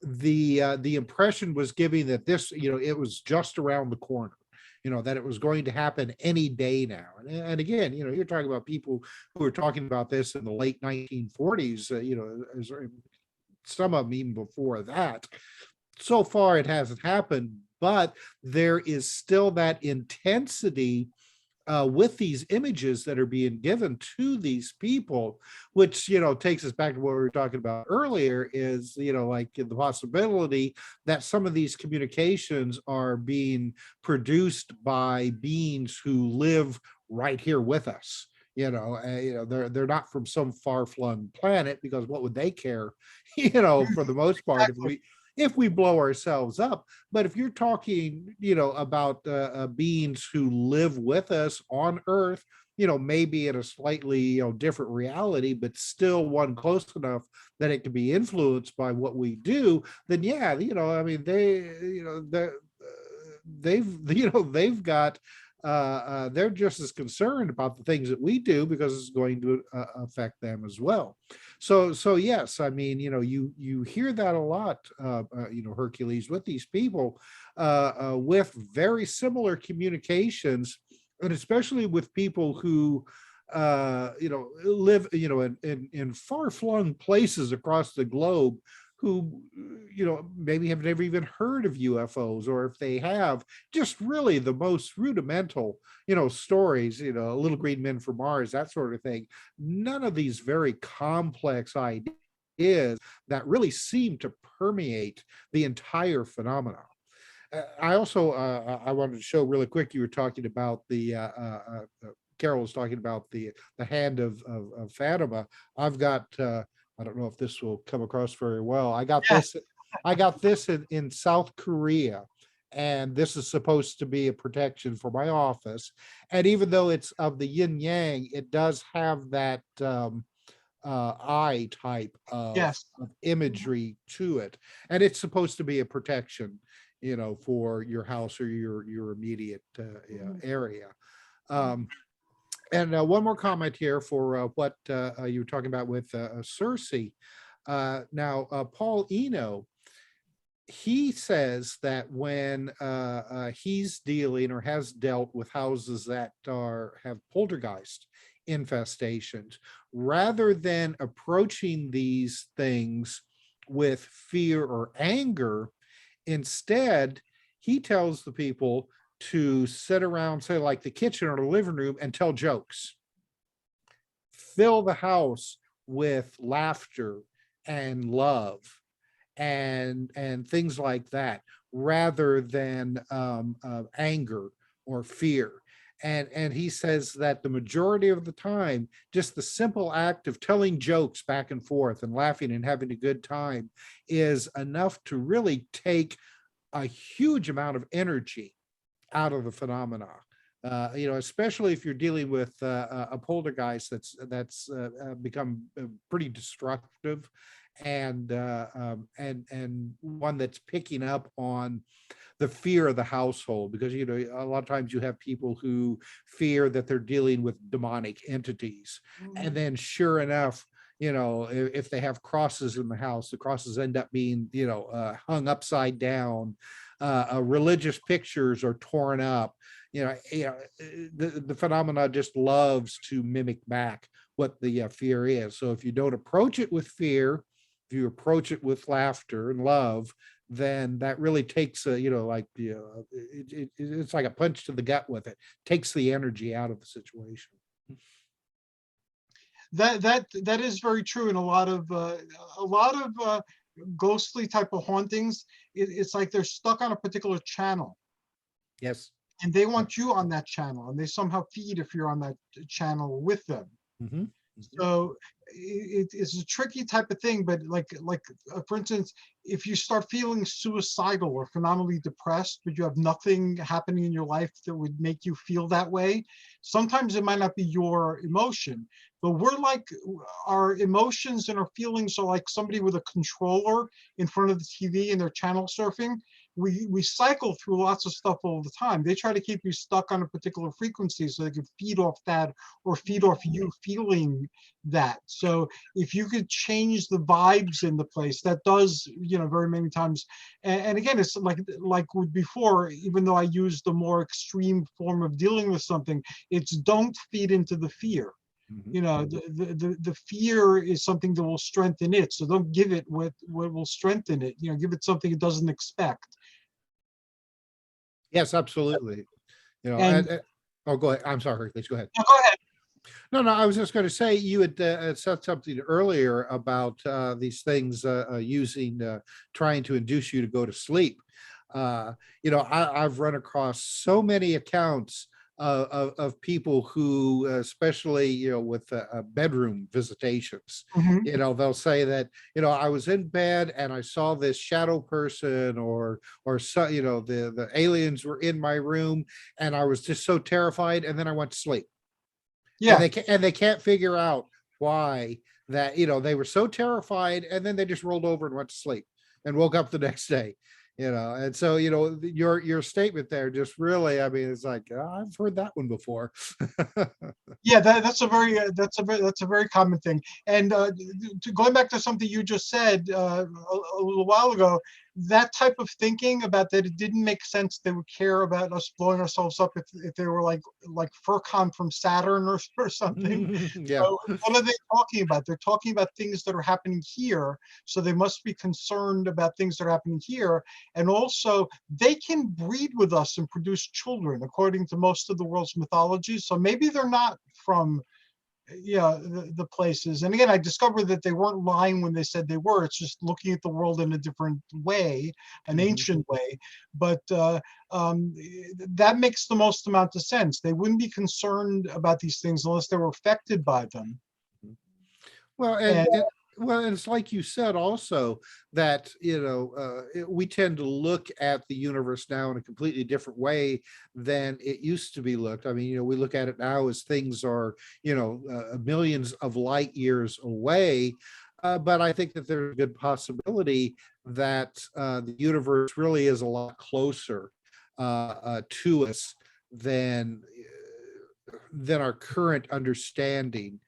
The impression was giving that this, it was just around the corner, that it was going to happen any day now. And again, you're talking about people who were talking about this in the late 1940s, some of them even before that. So far, it hasn't happened, but there is still that intensity with these images that are being given to these people, which takes us back to what we were talking about earlier, is like the possibility that some of these communications are being produced by beings who live right here with us. They're not from some far-flung planet, because what would they care, for the most part, if we blow ourselves up. But if you're talking, about beings who live with us on Earth, maybe in a slightly, different reality, but still one close enough that it can be influenced by what we do, then yeah, I mean, they've got, they're just as concerned about the things that we do, because it's going to affect them as well. So yes, I mean, you hear that a lot, Hercules, with these people, with very similar communications, and especially with people who live, in far-flung places across the globe, who, maybe have never even heard of UFOs, or if they have, just really the most rudimental, stories, Little Green Men from Mars, that sort of thing. None of these very complex ideas that really seem to permeate the entire phenomenon. I also, I wanted to show really quick, you were talking about the, Carole was talking about the hand of Fatima. I've got, I don't know if this will come across very well. I got this in South Korea, and this is supposed to be a protection for my office. And even though it's of the yin yang, it does have that eye type of imagery to it, and it's supposed to be a protection, for your house or your immediate area. And one more comment here for what you were talking about with Circe. Now, Paul Eno, he says that when he's dealing or has dealt with houses that have poltergeist infestations, rather than approaching these things with fear or anger, instead, he tells the people to sit around, say, like the kitchen or the living room, and tell jokes. Fill the house with laughter and love and things like that, rather than anger or fear. And he says that the majority of the time, just the simple act of telling jokes back and forth and laughing and having a good time is enough to really take a huge amount of energy out of the phenomena. Especially if you're dealing with a poltergeist that's become pretty destructive, and one that's picking up on the fear of the household, because a lot of times you have people who fear that they're dealing with demonic entities, and then sure enough, if they have crosses in the house, the crosses end up being hung upside down. Religious pictures are torn up. The phenomena just loves to mimic back what the fear is. So if you don't approach it with fear, if you approach it with laughter and love, then that really takes it's like a punch to the gut with it. Takes the energy out of the situation. That is very true. In a lot of ghostly type of hauntings, it's like they're stuck on a particular channel. Yes. And they want you on that channel, and they somehow feed if you're on that channel with them. So it's a tricky type of thing, but for instance, if you start feeling suicidal or phenomenally depressed, but you have nothing happening in your life that would make you feel that way, sometimes it might not be your emotion, but we're like, our emotions and our feelings are like somebody with a controller in front of the TV and they're channel surfing. We cycle through lots of stuff all the time. They try to keep you stuck on a particular frequency so they can feed off that or feed off you feeling that. So if you could change the vibes in the place, that does, very many times. And again, it's like with before, even though I used the more extreme form of dealing with something, it's don't feed into the fear. The fear is something that will strengthen it. So don't give it what will strengthen it. Give it something it doesn't expect. Yes, absolutely. And Oh, go ahead. I'm sorry, Hercules, go ahead. no, go ahead. No, I was just going to say, you had said something earlier about these things trying to induce you to go to sleep. I've run across so many accounts of people who, especially, with bedroom visitations, Mhm. they'll say that, I was in bed and I saw this shadow person or so, the aliens were in my room and I was just so terrified. And then I went to sleep. Yeah. And they can't figure out why that, they were so terrified and then they just rolled over and went to sleep and woke up the next day. And so, your statement there just really, I mean, it's like, I've heard that one before. Yeah, that's a very common thing. And going back to something you just said a little while ago, that type of thinking about that it didn't make sense they would care about us blowing ourselves up if they were like Furcon from Saturn or something. Yeah. So what are they talking about? They're talking about things that are happening here. So they must be concerned about things that are happening here. And also they can breed with us and produce children according to most of the world's mythologies. So maybe they're not from the places. And again, I discovered that they weren't lying when they said they were. It's just looking at the world in a different way, an ancient way. But that makes the most amount of sense. They wouldn't be concerned about these things unless they were affected by them. Well, And and it's like you said also that, we tend to look at the universe now in a completely different way than it used to be looked. I mean, we look at it now as things are, millions of light years away. But I think that there's a good possibility that the universe really is a lot closer to us than our current understanding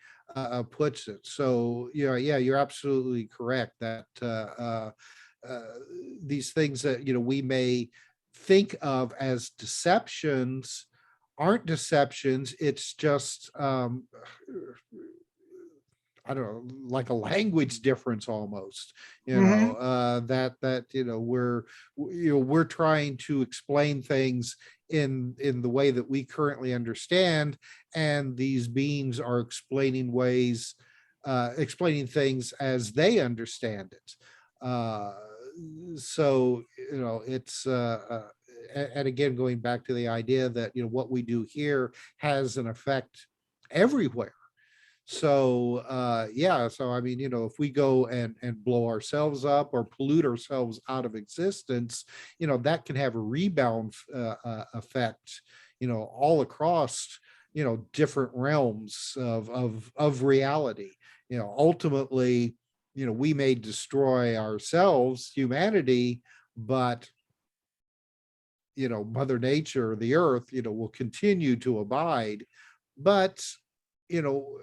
puts it. So, yeah, you're absolutely correct that these things that, we may think of as deceptions aren't deceptions. It's just, I don't know, like a language difference almost, Mhm. we're trying to explain things in the way that we currently understand, and these beings are explaining things as they understand it. So, it's and again, going back to the idea that, what we do here has an effect everywhere. So so I mean, if we go and blow ourselves up or pollute ourselves out of existence, that can have a rebound effect, all across, different realms of reality. Ultimately, we may destroy ourselves, humanity, but Mother Nature, the earth, will continue to abide. But you know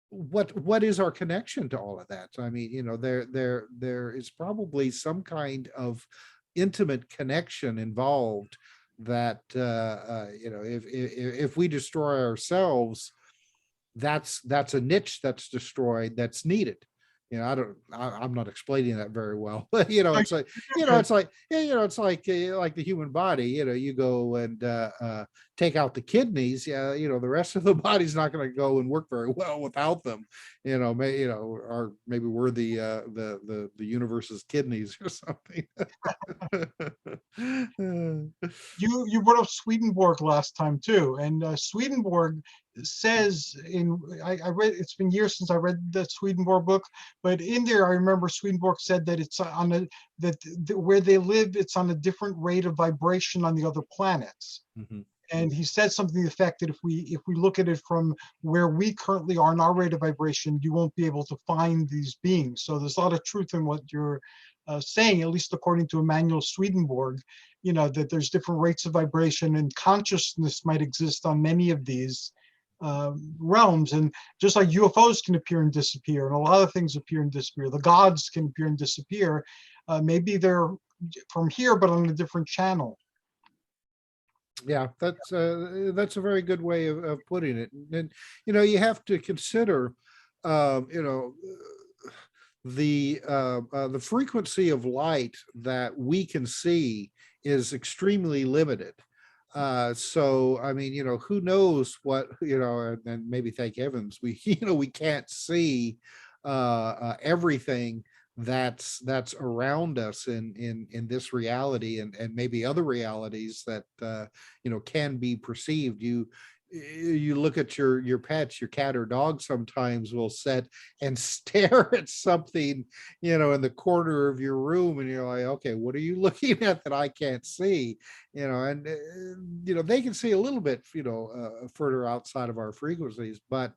what is our connection to all of that? I mean, there is probably some kind of intimate connection involved that if we destroy ourselves, that's a niche that's destroyed that's needed. I'm not explaining that very well, but it's like, it's like, yeah, it's like the human body. You go and take out the kidneys, yeah, the rest of the body's not going to go and work very well without them. Or maybe we're the universe's kidneys or something. You brought up Swedenborg last time too, and Swedenborg says I read, it's been years since I read the Swedenborg book, but in there I remember Swedenborg said that it's on where they live, it's on a different rate of vibration on the other planets. Mhm. And he said something to the effect that if we look at it from where we currently are in our rate of vibration, you won't be able to find these beings. So there's a lot of truth in what you're saying, at least according to Emanuel Swedenborg, that there's different rates of vibration and consciousness might exist on many of these realms. And just like UFOs can appear and disappear, and a lot of things appear and disappear, the gods can appear and disappear. Maybe they're from here, but on a different channel. Yeah, that's a very good way of putting it. And you have to consider, the frequency of light that we can see is extremely limited. So I mean, who knows what, and maybe thank heavens we we can't see everything that's around us in this reality and maybe other realities that can be perceived. You look at your pets, your cat or dog sometimes will sit and stare at something in the corner of your room, and you're like, okay, what are you looking at that I can't see? And they can see a little bit further outside of our frequencies, but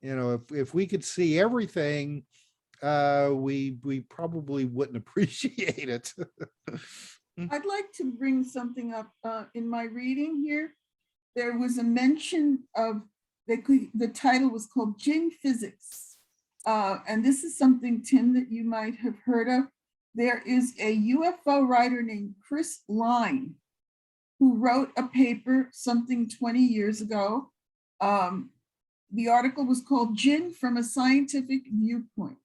if we could see everything, we probably wouldn't appreciate it. I'd like to bring something up in my reading here. There was a mention of the title was called Djinn Physics. And this is something, Tim, that you might have heard of. There is a UFO writer named Chris Line who wrote a paper something 20 years ago. The article was called Djinn from a Scientific Viewpoint.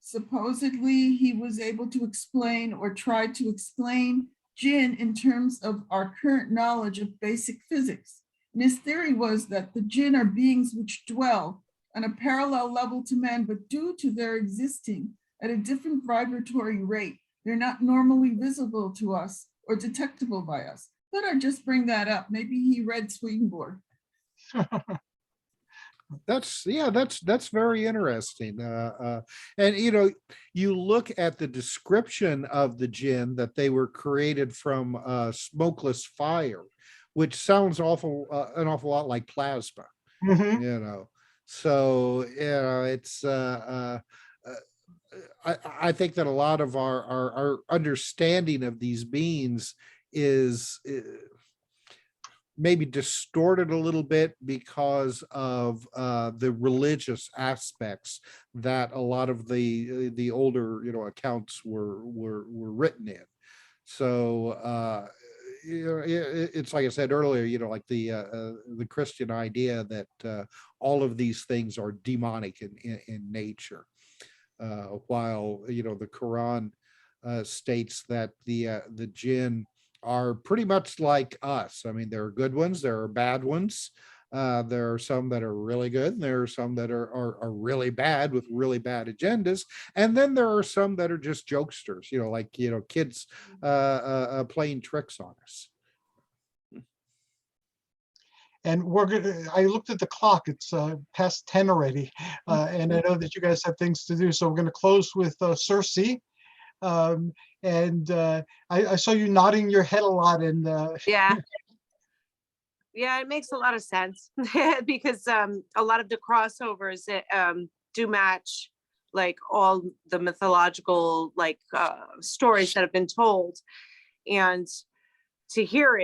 Supposedly, he was able to explain or try to explain Djinn in terms of our current knowledge of basic physics. And his theory was that the Djinn are beings which dwell on a parallel level to man, but due to their existing at a different vibratory rate, they're not normally visible to us or detectable by us. Thought I'd just bring that up. Maybe he read Swedenborg. That's very interesting. And you look at the description of the Djinn, that they were created from smokeless fire, which sounds an awful lot like plasma. Mhm. So it's I think that a lot of our understanding of these beings is maybe distorted a little bit because of the religious aspects that a lot of the older accounts were written in. So it's like I said earlier, like the Christian idea that all of these things are demonic in nature, while the Quran states that the Jinn are pretty much like us. I mean, there are good ones, there are bad ones. There are some that are really good, and there are some that are really bad with really bad agendas. And then there are some that are just jokesters, like kids playing tricks on us. And I looked at the clock, it's past 10 already. And I know that you guys have things to do. So we're gonna close with Circe. And I saw you nodding your head a lot, and Yeah. Yeah, it makes a lot of sense because a lot of the crossovers do match like all the mythological stories that have been told, and to hear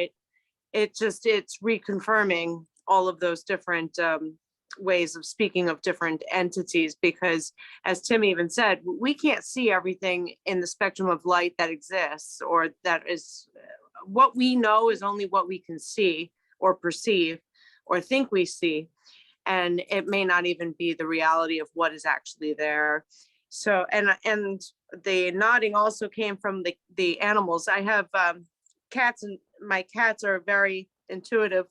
it's reconfirming all of those different ways of speaking of different entities, because as Tim even said, we can't see everything in the spectrum of light that exists, or that is what we know is only what we can see or perceive or think we see, and it may not even be the reality of what is actually there. So and the nodding also came from the animals. I have cats, and my cats are very intuitive.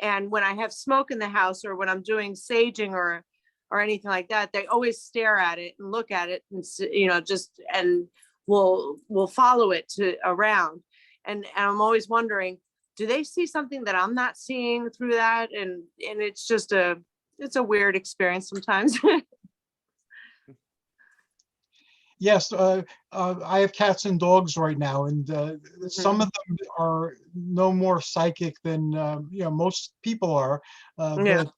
And when I have smoke in the house or when I'm doing saging or anything like that, they always stare at it and look at it and just and will follow it around. And I'm always wondering, do they see something that I'm not seeing through that? And it's just it's a weird experience sometimes. Yes, I have cats and dogs right now, and some of them are no more psychic than most people are. Yeah. But a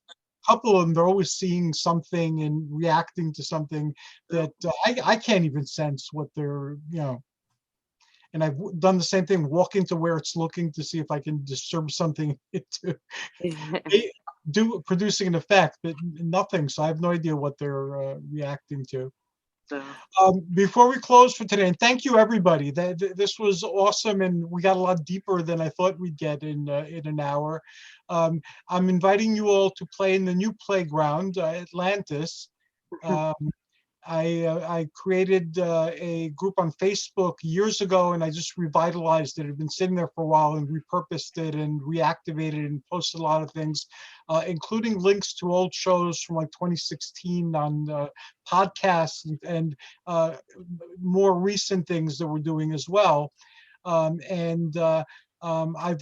couple of them, they're always seeing something and reacting to something that I can't even sense what they're. And I've done the same thing, walk into where it's looking to see if I can disturb something into producing an effect, but nothing. So I have no idea what they're reacting to. So, Before we close for today, and thank you everybody. This was awesome, and we got a lot deeper than I thought we'd get in an hour. I'm inviting you all to play in the new playground, Atlantis. I created a group on Facebook years ago, and I just revitalized it. It had been sitting there for a while, and repurposed it and reactivated and posted a lot of things, including links to old shows from like 2016 on podcasts and more recent things that we're doing as well. I've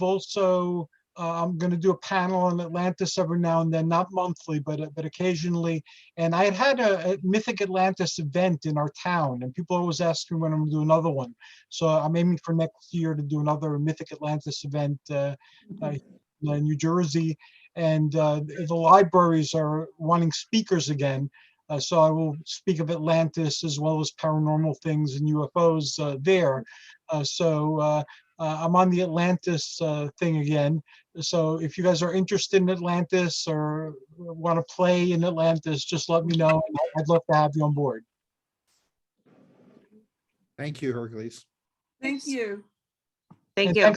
also I'm going to do a panel on Atlantis every now and then, not monthly, but occasionally. And I had a Mythic Atlantis event in our town, and people always ask me when I'm going to do another one. So I'm aiming for next year to do another Mythic Atlantis event in New Jersey. And the libraries are wanting speakers again. So I will speak of Atlantis as well as paranormal things and UFOs there. I'm on the Atlantis thing again. So if you guys are interested in Atlantis or want to play in Atlantis, just let me know. I'd love to have you on board. Thank you, Hercules. Thank you. thank And you.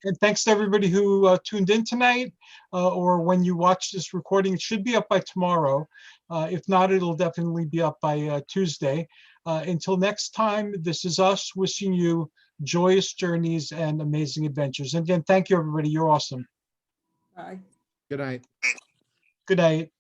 And thanks to everybody who tuned in tonight, or when you watch this recording. It should be up by tomorrow. If not, it'll definitely be up by Tuesday. Until next time, this is us wishing you joyous journeys and amazing adventures. And again, thank you, everybody. You're awesome. Bye. Good night. Good night.